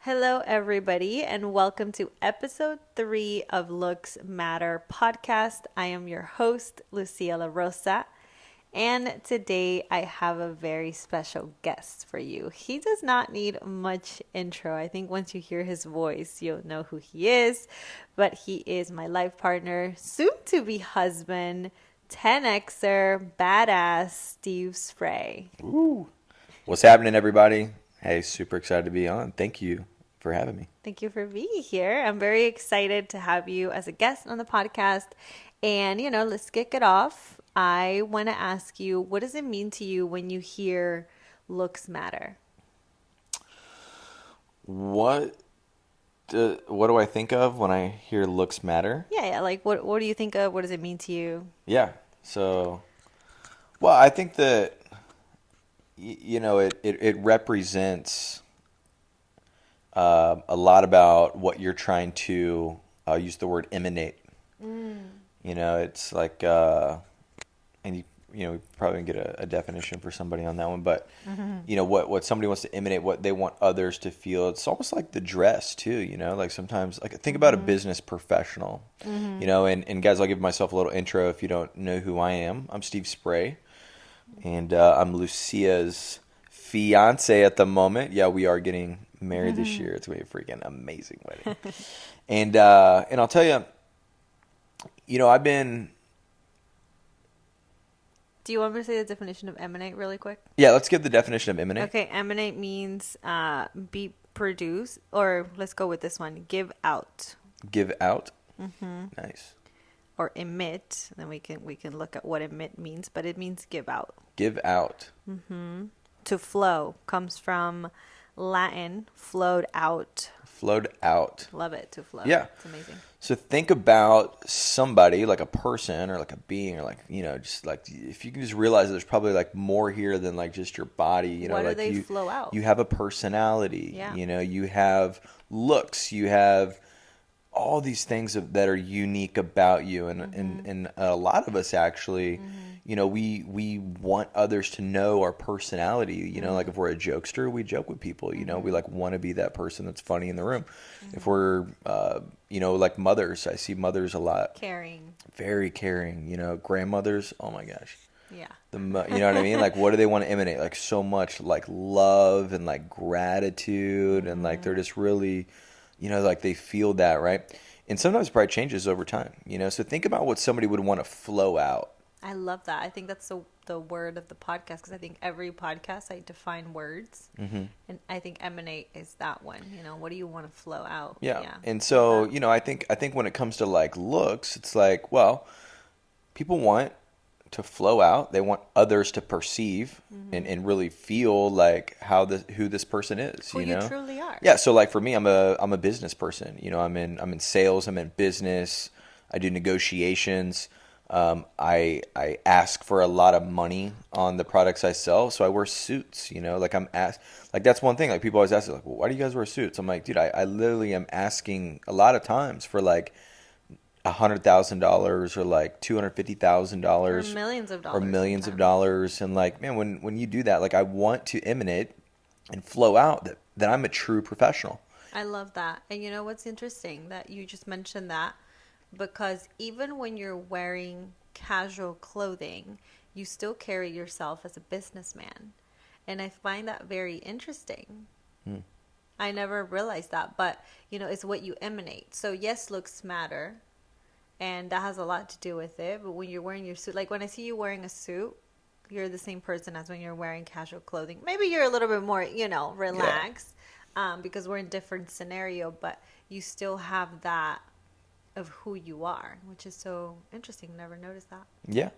Hello, everybody, and welcome to episode 3 of Looks Matter podcast. I am your host, Lucia Rosa, and today I have a very special guest for you. He does not need much intro. I think once you hear his voice, you'll know who he is, but he is my life partner, soon-to-be husband, 10Xer, badass Steve Spray. Ooh. What's happening, everybody? Hey, super excited to be on. Thank you for having me. Thank you for being here. I'm very excited to have you as a guest on the podcast. And, let's kick it off. I want to ask you, what does it mean to you when you hear looks matter? What do I think of when I hear looks matter? Yeah. Like, what do you think of? What does it mean to you? Yeah. I think that, it represents a lot about what you're trying to, I'll use the word emanate. It's like, and you probably can get a definition for somebody on that one, but what somebody wants to emanate, what they want others to feel. It's almost like the dress too, like sometimes, like think about a business professional, and guys, I'll give myself a little intro if you don't know who I am. I'm Steve Spray, and I'm Lucia's fiance at the moment. Yeah, we are getting married this year. It's gonna be a freaking amazing wedding. And I'll tell you, I've been. Do you want me to say the definition of emanate really quick? Yeah, let's get the definition of emanate. Okay, emanate means be produced, or let's go with this one, give out. Give out. Nice. Or emit. Then we can look at what emit means, but it means give out. Give out. To flow comes from Latin, flowed out. Flowed out. Love it, to flow. Yeah. It's amazing. So think about somebody, like a person or like a being, or like, just like, if you can just realize that there's probably like more here than like just your body, Why do like they flow out? You have a personality, Yeah. You have looks, you have all these things that are unique about you. And a lot of us actually, we want others to know our personality. Like if we're a jokester, we joke with people. We like want to be that person that's funny in the room. If we're, like mothers, I see mothers a lot. Caring. Very caring. Grandmothers. Oh my gosh. Yeah. You know what I mean? Like, what do they want to emanate? Like so much, like love and like gratitude, and like they're just really, like they feel that, right? And sometimes it probably changes over time. So think about what somebody would want to flow out. I love that. I think that's the word of the podcast, because I think every podcast I define words, and I think emanate is that one. What do you want to flow out? Yeah. And so I think when it comes to like looks, it's like, well, people want to flow out. They want others to perceive and really feel like who this person is. Who you truly are. Yeah. So like for me, I'm a business person. I'm in sales. I'm in business. I do negotiations. I ask for a lot of money on the products I sell, so I wear suits. Like I'm asked, like that's one thing. Like people always ask, like, well, why do you guys wear suits? I'm like, dude, I literally am asking a lot of times for like $100,000 or like $250,000 or millions of dollars, or millions of dollars. And like, man, when you do that, like I want to emanate and flow out that I'm a true professional. I love that. And you know what's interesting that you just mentioned that, because even when you're wearing casual clothing, you still carry yourself as a businessman. And I find that very interesting. I never realized that, but it's what you emanate. So yes, looks matter, and that has a lot to do with it. But when you're wearing your suit, like when I see you wearing a suit, you're the same person as when you're wearing casual clothing. Maybe you're a little bit more, relaxed, because we're in different scenario, but you still have that of who you are, which is so interesting. Never noticed that. Yeah.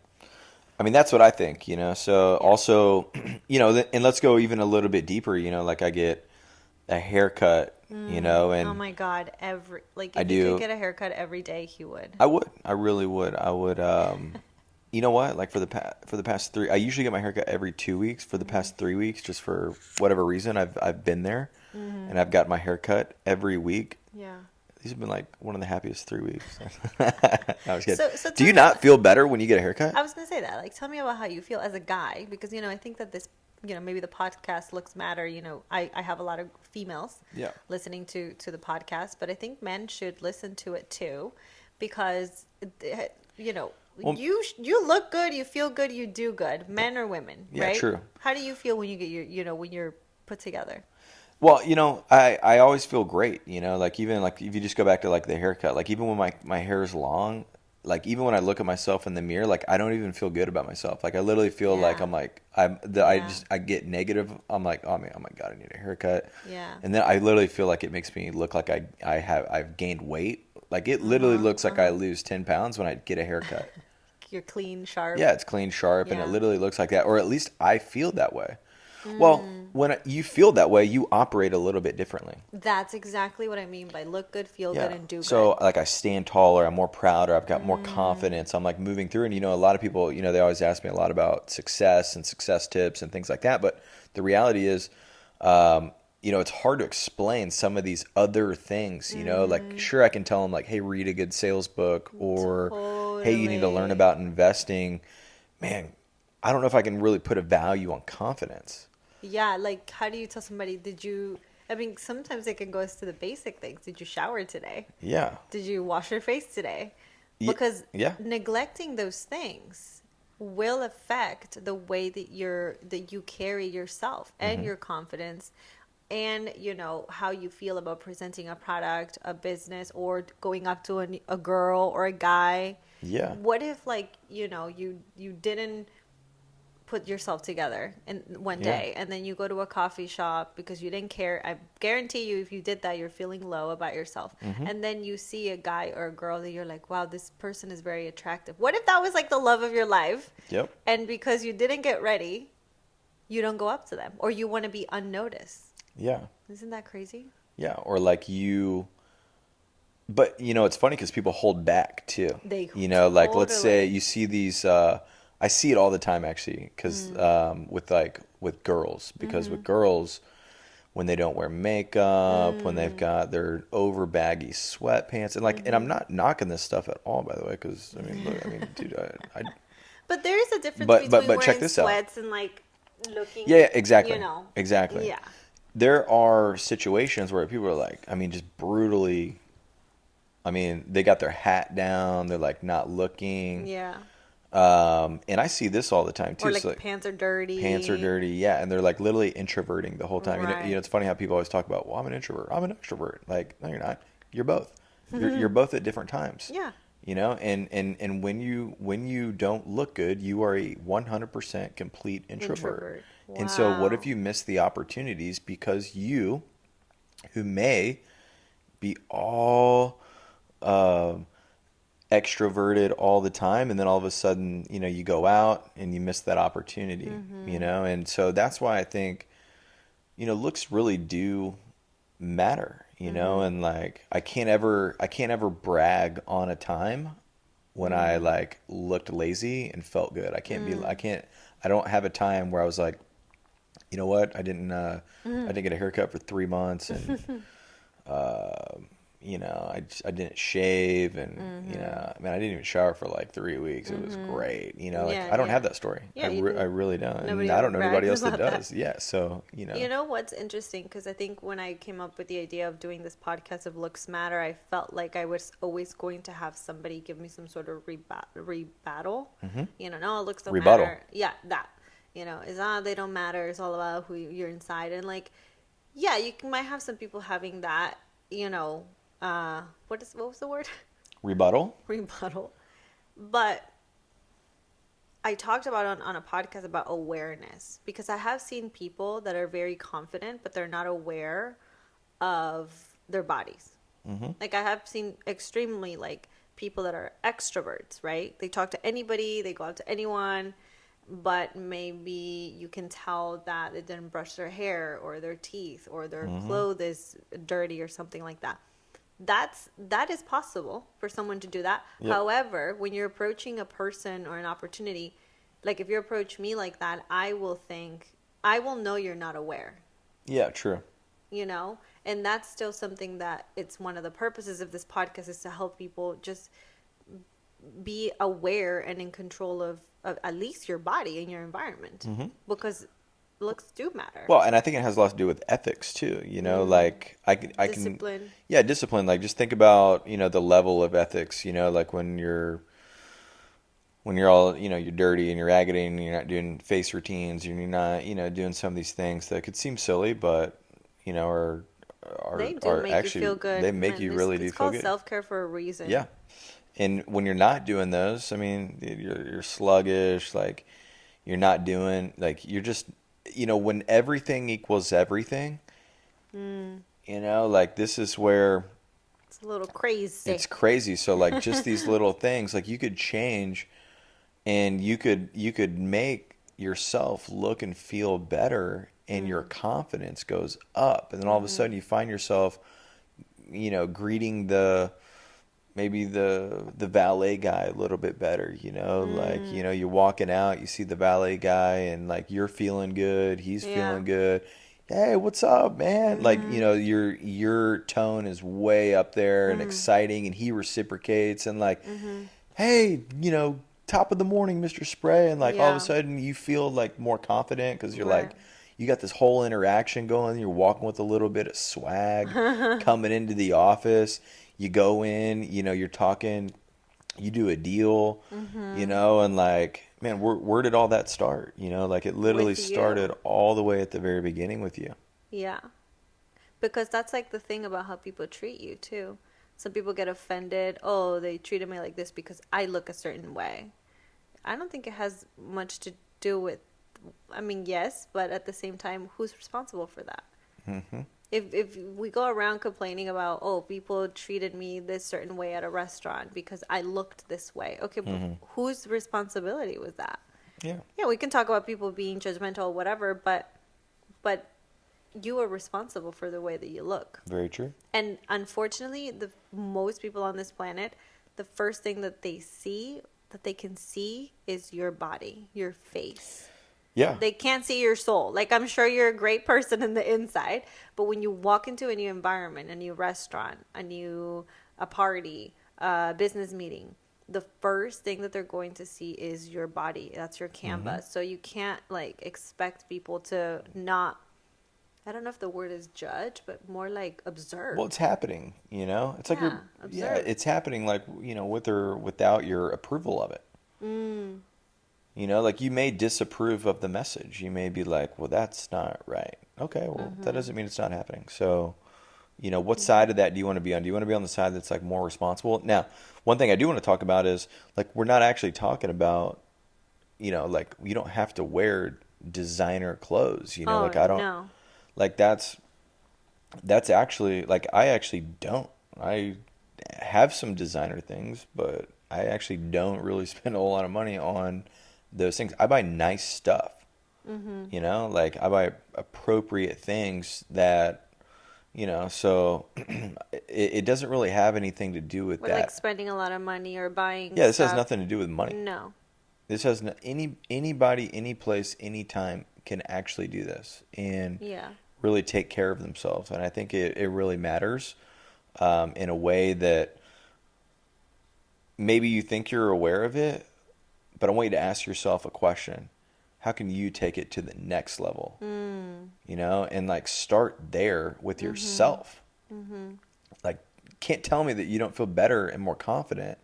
I mean, that's what I think, so also, and let's go even a little bit deeper, like I get a haircut, and oh my God, if you could get a haircut every day, you would. I really would. I would, you know what? Like for the past 3, I usually get my haircut every 2 weeks. For the past 3 weeks, just for whatever reason, I've been there, and I've got my haircut every week. Yeah. These have been like one of the happiest 3 weeks. I was kidding. So do you not feel better when you get a haircut? I was going to say that. Like, tell me about how you feel as a guy, because, I think that this maybe the podcast looks matter. I have a lot of females Yeah. listening to the podcast, but I think men should listen to it too, because you know Well, you look good, you feel good, you do good, men or women, yeah, right? true. How do you feel when you get when you're put together? Well, I always feel great, like even like if you just go back to like the haircut, like even when my hair is long, like even when I look at myself in the mirror, like I don't even feel good about myself. Like I literally feel like Yeah. I'm like I Yeah. I get negative. I'm like, oh my God, I need a haircut. Yeah. And then I literally feel like it makes me look like I've gained weight. Like it literally looks like I lose 10 pounds when I get a haircut. You're clean, sharp. Yeah, it's clean, sharp, and it Yeah. literally looks like that, or at least I feel that way. Well, when you feel that way, you operate a little bit differently. That's exactly what I mean by look good, feel Yeah. good, and do So good. like I stand taller, I'm more prouder, I've got more confidence. I'm like moving through, and a lot of people, they always ask me a lot about success and success tips and things like that. But the reality is, it's hard to explain some of these other things. Like sure I can tell them like, hey, read a good sales book, or hey, you need to learn Totally. about investing. Man, I don't know if I can really put a value on confidence. Yeah, like how do you tell somebody, I mean, sometimes it can go as to the basic things. Did you shower today? Yeah. Did you wash your face today? Ye- Because yeah. neglecting those things will affect the way that you carry yourself and your confidence, and how you feel about presenting a product, a business, or going up to a girl or a guy. Yeah. What if like you didn't put yourself together in one Yeah. day, and then you go to a coffee shop because you didn't care? I guarantee you, if you did that, you're feeling low about yourself. And then you see a guy or a girl that you're like, wow, this person is very attractive. What if that was like the love of your life? Yep. And because you didn't get ready, you don't go up to them, or you want to be unnoticed. Yeah. Isn't that crazy? Yeah. Or like but it's funny because people hold back too. They Like let's say totally. you see these, I see it all the time actually, because with girls, because with girls, when they don't wear makeup, when they've got their over baggy sweatpants, and like, and I'm not knocking this stuff at all, by the way, because I mean, look, I mean, dude, But there is a difference But- between but wearing check this out. sweats and like looking. yeah, exactly, Exactly. exactly. Yeah. There are situations where people are like, I mean, just brutally. I mean, they got their hat down. They're like not looking. Yeah. And I see this all the time too. Or like So, pants are dirty. pants are dirty, yeah, and they're like literally introverting the whole time. Right. It's funny how people always talk about, well, I'm an introvert, I'm an extrovert. Like, no, you're not. You're both. You're both at different times. Yeah. And when you don't look good, you are a 100% complete introvert. And so, what if Wow. you miss the opportunities because you, who may be all extroverted all the time, and then all of a sudden you go out and you miss that opportunity, and so that's why I think looks really do matter, and like I can't ever brag on a time when I like looked lazy and felt good. I don't have a time where I was like, you know what, I didn't get a haircut for 3 months, and I didn't shave, and I mean, I didn't even shower for like 3 weeks. It was great. Like Yeah, I don't yeah. have that story. Yeah, I really don't. And nobody I don't know ever anybody else brags that about does. Yeah. So, You know what's interesting? Because I think when I came up with the idea of doing this podcast of Looks Matter, I felt like I was always going to have somebody give me some sort of rebuttal. No, looks don't Rebuttal. matter. Yeah, that. They don't matter. It's all about who you're inside. And like, yeah, might have some people having that, what was the word? Rebuttal. Rebuttal. But I talked about on a podcast about awareness, because I have seen people that are very confident, but they're not aware of their bodies. Like I have seen extremely like people that are extroverts, right? They talk to anybody, they go out to anyone, but maybe you can tell that they didn't brush their hair or their teeth or their clothes is dirty or something like that. That is possible for someone to do that. Yep. However, when you're approaching a person or an opportunity, like if you approach me like that, I will know you're not aware, Yeah, true. and that's still something that it's one of the purposes of this podcast is to help people just be aware and in control of at least your body and your environment, because looks do matter. Well, and I think it has a lot to do with ethics too. Like I can, Discipline. yeah, discipline. Like just think about, the level of ethics. Like when you're all, you're dirty and you're raggedy and you're not doing face routines and you're not, doing some of these things that could seem silly, but They do are make you actually feel good. they make Man, you really do it's feel called good. self-care for a reason. Yeah. And when you're not doing those, I mean, you're sluggish, like you're not doing, like you're just, when everything equals everything, like this is where It's a little crazy. it's crazy. So like just these little things, like you could change and you could make yourself look and feel better and your confidence goes up. And then all of a sudden you find yourself, greeting maybe the valet guy a little bit better, like, you're walking out, you see the valet guy and like you're feeling good, he's Yeah. feeling good. Hey, what's up, man? Like, your tone is way up there and exciting and he reciprocates and like, hey, top of the morning, Mr. Spray, and like all of a Yeah. sudden you feel like more confident because you're Right. like you got this whole interaction going. You're walking with a little bit of swag coming into the office. You go in, you're talking, you do a deal, and like, man, where did all that start? Like it literally With you. started all the way at the very beginning with you. Yeah. Because that's like the thing about how people treat you too. Some people get offended. Oh, they treated me like this because I look a certain way. I don't think it has much to do with, I mean, yes, but at the same time, who's responsible for that? Hmm. If we go around complaining about, oh, people treated me this certain way at a restaurant because I looked this way. Okay, but whose responsibility was that? Yeah, Yeah, we can talk about people being judgmental or whatever, but you are responsible for the way that you look. very true. And unfortunately, the most people on this planet, the first thing that they can see is your body, your face. Yeah, They can't see your soul. Like, I'm sure you're a great person in the inside, but when you walk into a new environment, a new restaurant, a party, a business meeting, the first thing that they're going to see is your body. That's your canvas. So you can't like expect people to not, I don't know if the word is judge, but more like observe. well, it's happening. It's like Yeah, observe. it's happening. Like with or without your approval of it. Like you may disapprove of the message. You may be like, well, that's not right. Okay, well, that doesn't mean it's not happening. So, what side of that do you want to be on? Do you want to be on the side that's like more responsible? Now, one thing I do want to talk about is like, we're not actually talking about, like you don't have to wear designer clothes, Oh, like I don't, no. like that's actually, like I actually don't. I have some designer things, but I actually don't really spend a whole lot of money on those things. I buy nice stuff, like I buy appropriate things that, so it doesn't really have anything to do with We're like that. spending a lot of money or buying Yeah, this has stuff. nothing to do with money. No. This has anybody, any place, anytime can actually do this and Yeah. really take care of themselves. And I think it really matters in a way that maybe you think you're aware of it, but I want you to ask yourself a question. How can you take it to the next level? And like start there with yourself. Like, can't tell me that you don't feel better and more confident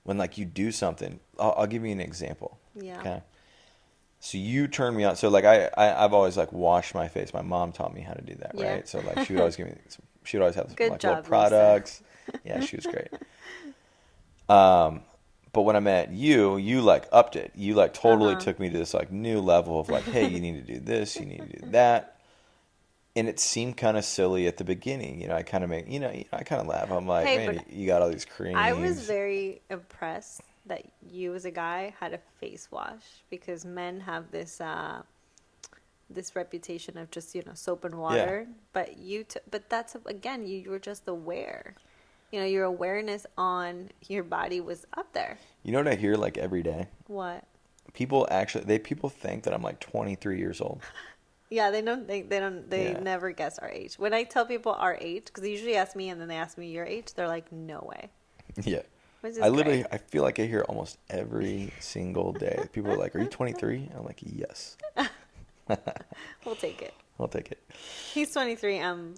when like you do something. I'll give you an example. Yeah. Okay. So you turn me on. So like I've always like washed my face. My mom taught me how to do that, Yeah. right? So like she would always give me, she would always have Good like job, little products. Yeah, she was great. But when I met you, you like upped it. You like totally took me to this like new level of like, hey, you need to do this, you need to do that. And it seemed kind of silly at the beginning. I kind of make, I kind of laugh. I'm like, Hey, man, but you got all these creams. I was very impressed that you as a guy had a face wash because men have this reputation of just soap and water, but but that's again you were just aware. Your awareness on your body was up there. You know what I hear like every day? What? People think that I'm like 23 years old. Yeah, they Yeah. never guess our age. When I tell people our age, because they usually ask me and then they ask me your age, they're like, no way. Yeah. Which is I literally, great. I feel like I hear almost every single day. People are like, are you 23? I'm like, yes. We'll take it. I'll take it. He's 23. I'm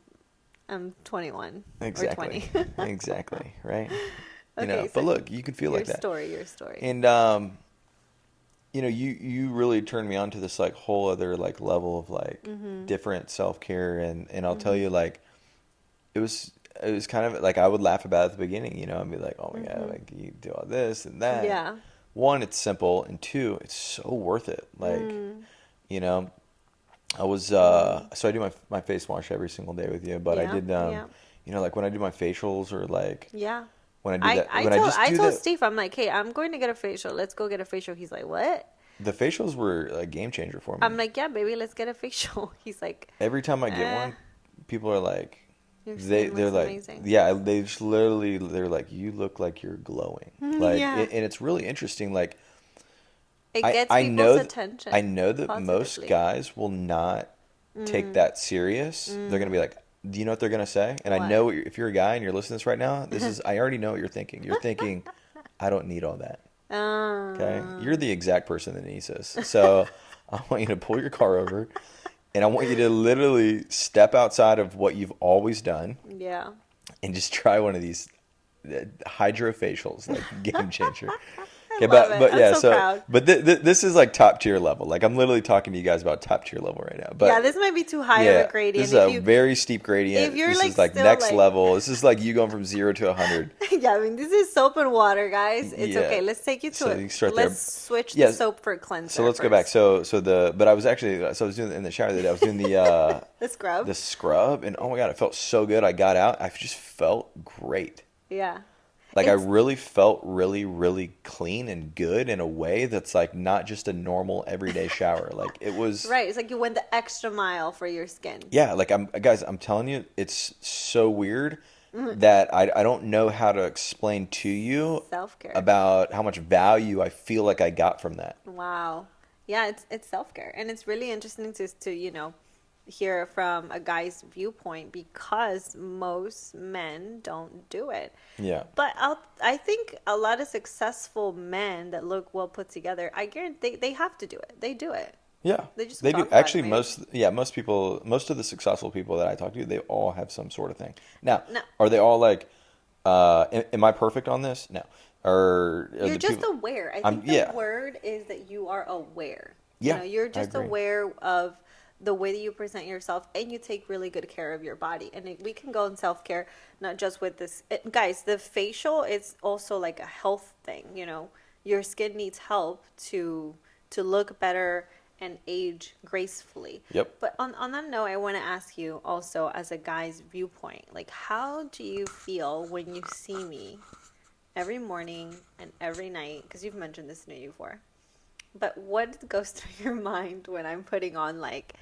21 or Exactly. 20. Exactly. Right. Okay, But so look, you can feel like that. your story. And you really turned me on to this like whole other like level of like different self-care, and I'll tell you, like, it was kind of like I would laugh about it at the beginning, I'd be like, oh my God, like you do all this and that. Yeah. One, it's simple, and two, it's so worth it. Like, you know, I was so I do my face wash every single day with you, but I Yeah. did Yeah. like when I do my facials, or like Yeah. when I do that, when I just I do told that. Steve, I'm like, hey, I'm going to get a facial. Let's go get a facial. He's like, what? The facials were a game changer for me. I'm like, yeah, baby, let's get a facial. He's like, Every time I get eh, one, people are like, your they're skin looks like, amazing. yeah, they just literally, they're like, you look like you're glowing. Like, Yeah. and it's really interesting. Like, It I gets I people's know attention. I know that most positively. guys will not take that serious. They're gonna be like, do you know what they're gonna say? And I know What? if you're a guy and you're listening to this right now, this is, I already know what you're thinking. You're thinking, I don't need all that. Okay, you're the exact person that needs this. So I want you to pull your car over, and I want you to literally step outside of what you've always done Yeah. and just try one of these hydrofacials, like game changer. I Okay, love it. but I'm yeah, so proud. but this is like top tier level. Like, I'm literally talking to you guys about top tier level right now. But Yeah, this might be too high of yeah, a gradient. this is a very steep gradient. if you're This like is like still next like level. This is like you going from 0 to 100. yeah, I mean this is soap and water, guys. It's Yeah. okay. Let's take you to So it. you start there. Let's switch the Yes. soap for cleanser. So let's go back. But I was actually, I was doing it in the shower the other day. I was doing the scrub. the scrub, and oh my God, it felt so good. I got out. I just felt great. Yeah. Like, I It's- really felt really, really clean and good in a way that's like not just a normal everyday shower. Like, it was Right. It's like you went the extra mile for your skin. Yeah, like, I'm telling you, it's so weird Mm-hmm. that I don't know how to explain to you Self-care. about how much value I feel like I got from that. Wow. Yeah, it's self-care, and it's really interesting to hear from a guy's viewpoint, because most men don't do it. Yeah. But I think a lot of successful men that look well put together, I guarantee they have to do it. They do it. Yeah. They just do. talk about Actually, it, most people, most of the successful people that I talk to, they all have some sort of thing. Now, No. are they all like, am I perfect on this? No. Or are You're the just people, aware. I I'm- think the yeah. word is that you are aware. Yeah, You're I just agree. aware of the way that you present yourself, and you take really good care of your body. And we can go in self-care, not just with this. Guys, the facial is also like a health thing. Your skin needs help to look better and age gracefully. Yep. But on that note, I want to ask you also, as a guy's viewpoint, like, how do you feel when you see me every morning and every night? Because you've mentioned this to me before. But what goes through your mind when I'm putting on like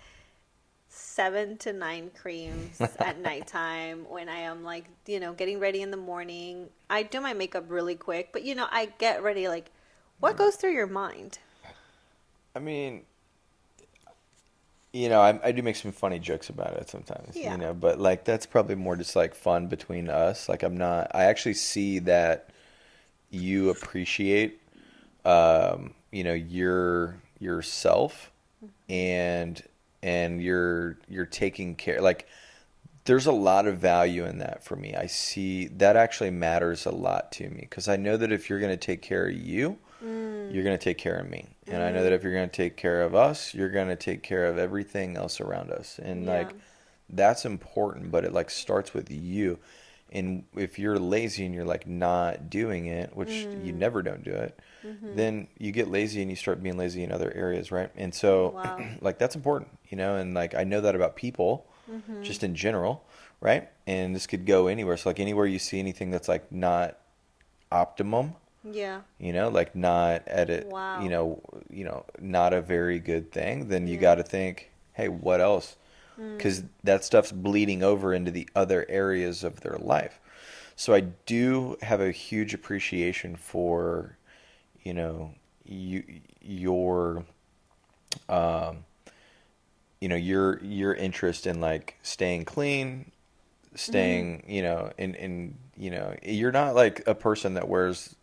7 to 9 creams at nighttime, when I am like, getting ready in the morning? I do my makeup really quick, but I get ready. Like, what goes through your mind? I mean, I do make some funny jokes about it sometimes, Yeah. but like, that's probably more just like fun between us. Like, I actually see that you appreciate, yourself, and you're taking care. Like, there's a lot of value in that for me. I see that actually matters a lot to me, because I know that if you're going to take care of you, you're going to take care of me. And I know that if you're going to take care of us, you're going to take care of everything else around us. And Yeah. like, that's important, but it like starts with you. And if you're lazy and you're like not doing it, which you never don't do it, then you get lazy and you start being lazy in other areas, right? And so Wow. like, that's important, and like, I know that about people just in general, right? And this could go anywhere. So like, anywhere you see anything that's like not optimum, Yeah. like not at it, Wow. not a very good thing, then you Yeah. got to think, hey, what else? Because that stuff's bleeding over into the other areas of their life. So I do have a huge appreciation for, your, your interest in like staying clean, staying, you're not like a person that wears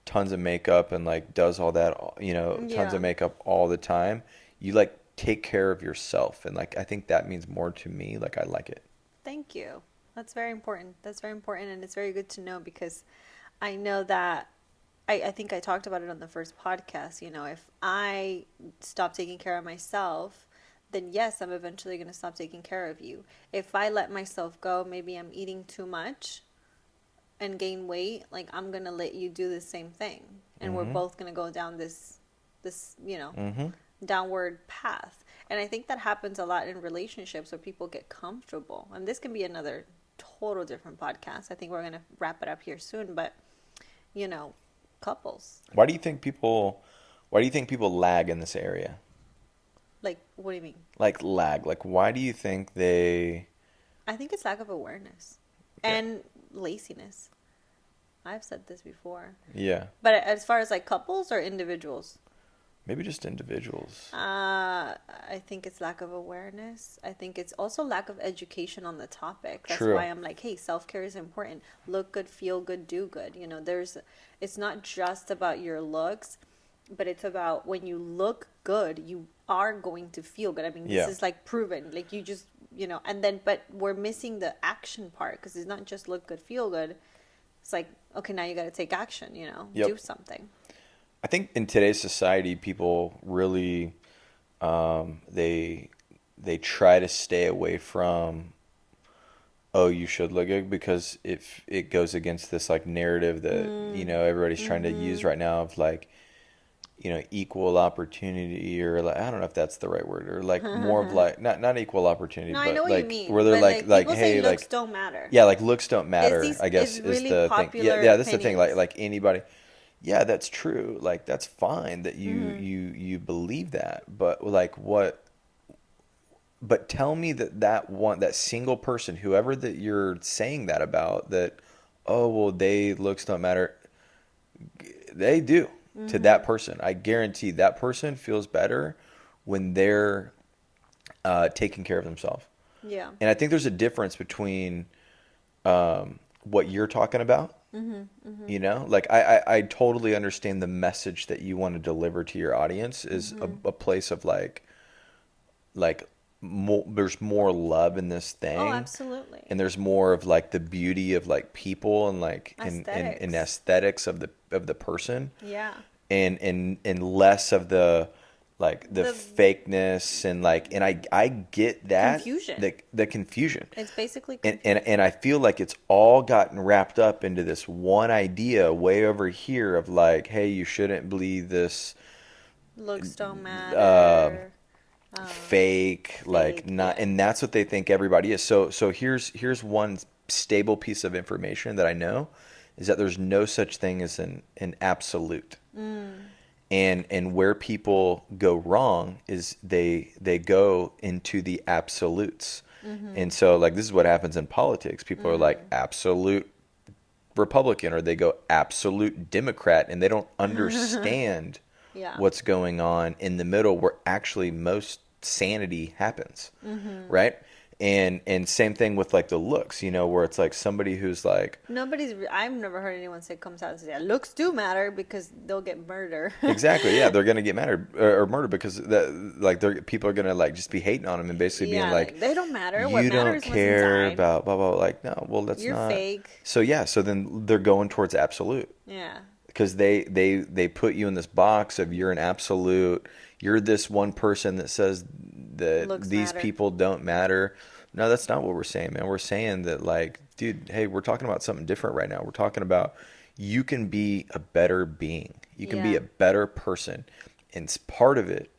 tons of makeup and like does all that, tons Yeah. of makeup all the time. You like take care of yourself. And like, I think that means more to me. Like, I like it. Thank you. That's very important. That's very important. And it's very good to know because I know that I think I talked about it on the first podcast. You know, if I stop taking care of myself, then yes, I'm eventually going to stop taking care of you. If I let myself go, maybe I'm eating too much and gain weight, like I'm going to let you do the same thing. And we're both going to go down this, downward path. And I think that happens a lot in relationships where people get comfortable. And this can be another total different podcast. I think we're going to wrap it up here soon, but couples. Why do you think people lag in this area? Like, what do you mean? Like lag. Like, why do you think they... I think it's lack of awareness and laziness. I've said this before. Yeah. But as far as like couples or individuals? Maybe just individuals. I think it's lack of awareness. I think it's also lack of education on the topic. That's True. why I'm like, hey, self-care is important. Look good, feel good, do good. It's not just about your looks, but it's about when you look good, you are going to feel good. I mean, this is like proven. Like you just, but we're missing the action part because it's not just look good, feel good. It's like, okay, now you got to take action, do something. I think in today's society, people really, they try to stay away from, oh, you should look good, because if it goes against this like narrative that, everybody's trying to use right now of like, equal opportunity, or like, I don't know if that's the right word, or like more of like, not equal opportunity, No, but I know what like, you mean. where they're But like, people hey, say looks like, don't matter. yeah, like looks don't matter, It's I guess it's is really the thing. popular Yeah, that's the thing. opinions. Like anybody, yeah, that's true. Like that's fine that you believe that, but like what? But tell me that single person, whoever that you're saying that about, that, oh well, they looks don't matter. They do to that person. I guarantee that person feels better when they're taking care of themselves. Yeah. And I think there's a difference between what you're talking about. Like I totally understand the message that you want to deliver to your audience is a place of like there's more love in this thing. Oh, absolutely. And there's more of like the beauty of like people and like and aesthetics of the person. Yeah. And less of the like the fakeness and like, and I get that confusion. The confusion. It's basically confusion. And I feel like it's all gotten wrapped up into this one idea way over here of like, hey, you shouldn't believe this looks don't matter. Fake, like not, and that's what they think everybody is. So here's one stable piece of information that I know is that there's no such thing as an absolute. And where people go wrong is they go into the absolutes. And so like this is what happens in politics. People are like absolute Republican, or they go absolute Democrat, and they don't understand what's going on in the middle where actually most sanity happens. Right? And same thing with like the looks, where it's like somebody who's like, I've never heard anyone comes out and say looks do matter, because they'll get murdered. Exactly. Yeah. They're going to get murdered or murdered because people are going to like just be hating on them and basically being like, they don't matter. You what don't matters care about blah, blah, blah. Like, no, well, that's You're not. fake. So yeah. So then they're going towards absolute. Yeah. Because they put you in this box of you're an absolute. You're this one person that says that looks these matter. people don't matter. No, that's not what we're saying, man. We're saying that, like, dude, hey, we're talking about something different right now. We're talking about you can be a better being. You can be a better person. And part of it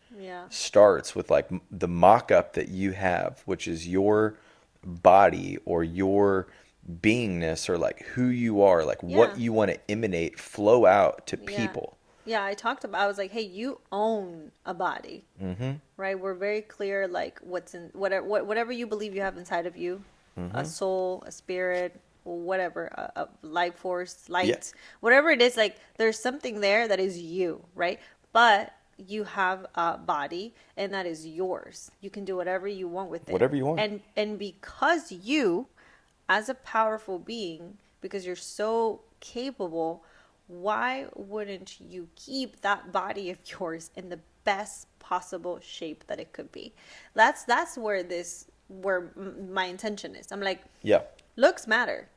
starts with, like, the mock-up that you have, which is your body or your beingness, or, like, who you are, like, what you want to emanate, flow out to people. Yeah, I was like, hey, you own a body, right? We're very clear, like what's in whatever you believe you have inside of you, a soul, a spirit, whatever, a life force, light, whatever it is. Like there's something there that is you, right? But you have a body, and that is yours. You can do whatever you want with it. Whatever you want. And because you, as a powerful being, because you're so capable, why wouldn't you keep that body of yours in the best possible shape that it could be. That's where my intention is. I'm like, Yeah. looks matter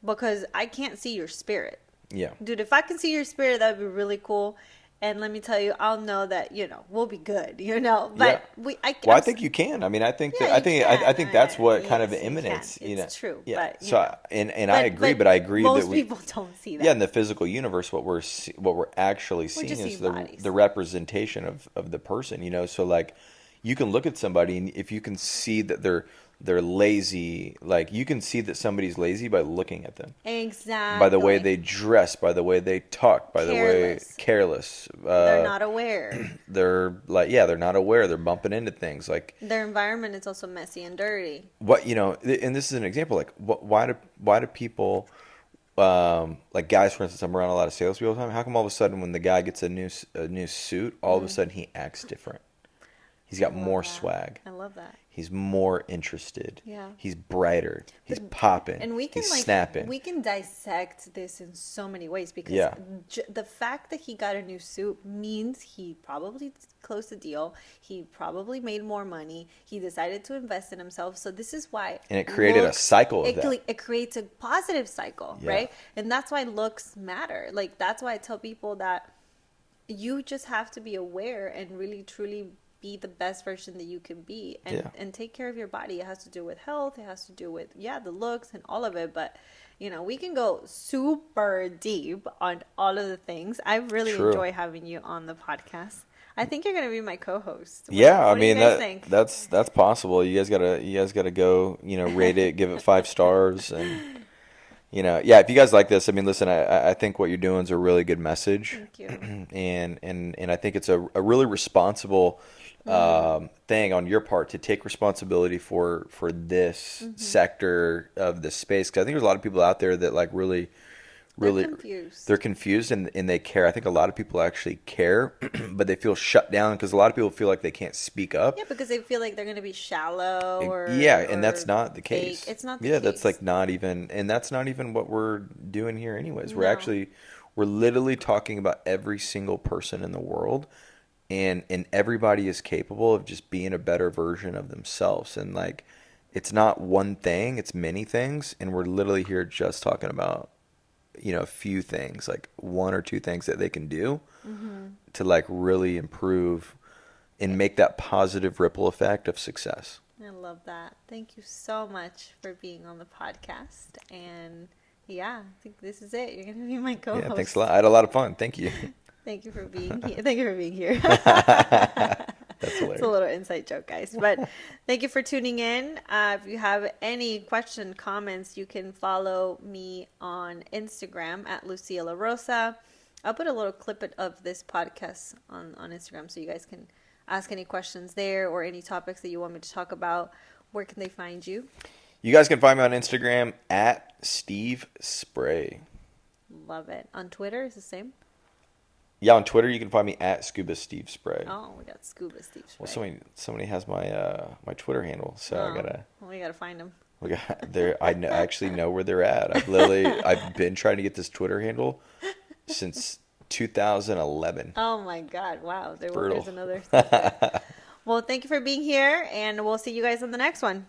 because I can't see your spirit. Yeah. Dude, if I can see your spirit, that would be really cool. And let me tell you, I'll know that, we'll be good, but yeah. Well, I think you can. I mean, I think yeah, I think that's what kind of yes, emanates, it's true, Yeah. but So and I agree, but I agree most that people don't see that. Yeah, in the physical universe, what we're actually seeing just is see bodies. the representation of the person. So like, you can look at somebody, and if you can see that they're lazy, like you can see that somebody's lazy by looking at them. Exactly. By the way they dress, by the way they talk, by the way careless. They're not aware. They're like, yeah, they're not aware. They're bumping into things like their environment is also messy and dirty. And this is an example. Like, why do people, like guys, for instance, I'm around a lot of salespeople all the time. How come all of a sudden when the guy gets a new suit, all of a sudden he acts different? He's got more swag. I love that. He's more interested. Yeah. He's brighter. He's popping. And he's snapping. We can dissect this in so many ways because the fact that he got a new suit means he probably closed a deal. He probably made more money. He decided to invest in himself. So this is why. And it created a cycle of that. It creates a positive cycle, right? And that's why looks matter. Like, that's why I tell people that you just have to be aware and really, truly be the best version that you can be and take care of your body. It has to do with health. It has to do with, the looks and all of it. But, we can go super deep on all of the things. I really enjoy having you on the podcast. I think you're going to be my co-host. What do you guys think? That's possible. You guys gotta go, rate it, give it 5 stars. And, if you guys like this, I mean, listen, I think what you're doing is a really good message. Thank you. And I think it's a really responsible thing on your part to take responsibility for this sector of the space, because I think there's a lot of people out there that like really they're confused and they care. I think a lot of people actually care, but they feel shut down because a lot of people feel like they can't speak up. Yeah, because they feel like they're going to be shallow and that's not the case. Fake. It's not the case. That's like not even, and that's not even what we're doing here anyways. No. We're literally talking about every single person in the world. And everybody is capable of just being a better version of themselves. And like, it's not one thing, it's many things. And we're literally here just talking about, a few things, like 1 or 2 things that they can do to like really improve and make that positive ripple effect of success. I love that. Thank you so much for being on the podcast. And I think this is it. You're going to be my co-host. Yeah, thanks a lot. I had a lot of fun. Thank you. Thank you for being here. Thank you for being here. That's hilarious. It's a little inside joke, guys. But thank you for tuning in. If you have any question, comments, you can follow me on Instagram at Lucía La Rosa. I'll put a little clip of this podcast on Instagram so you guys can ask any questions there or any topics that you want me to talk about. Where can they find you? You guys can find me on Instagram at Steve Spray. Love it. On Twitter, is the same? Yeah, on Twitter you can find me at Scuba Steve Spray. Oh, we got Scuba Steve Spray. Well, somebody has my my Twitter handle, so we gotta find them. Actually know where they're at. I've been trying to get this Twitter handle since 2011. Oh my God! Wow, there's another. Well, thank you for being here, and we'll see you guys on the next one.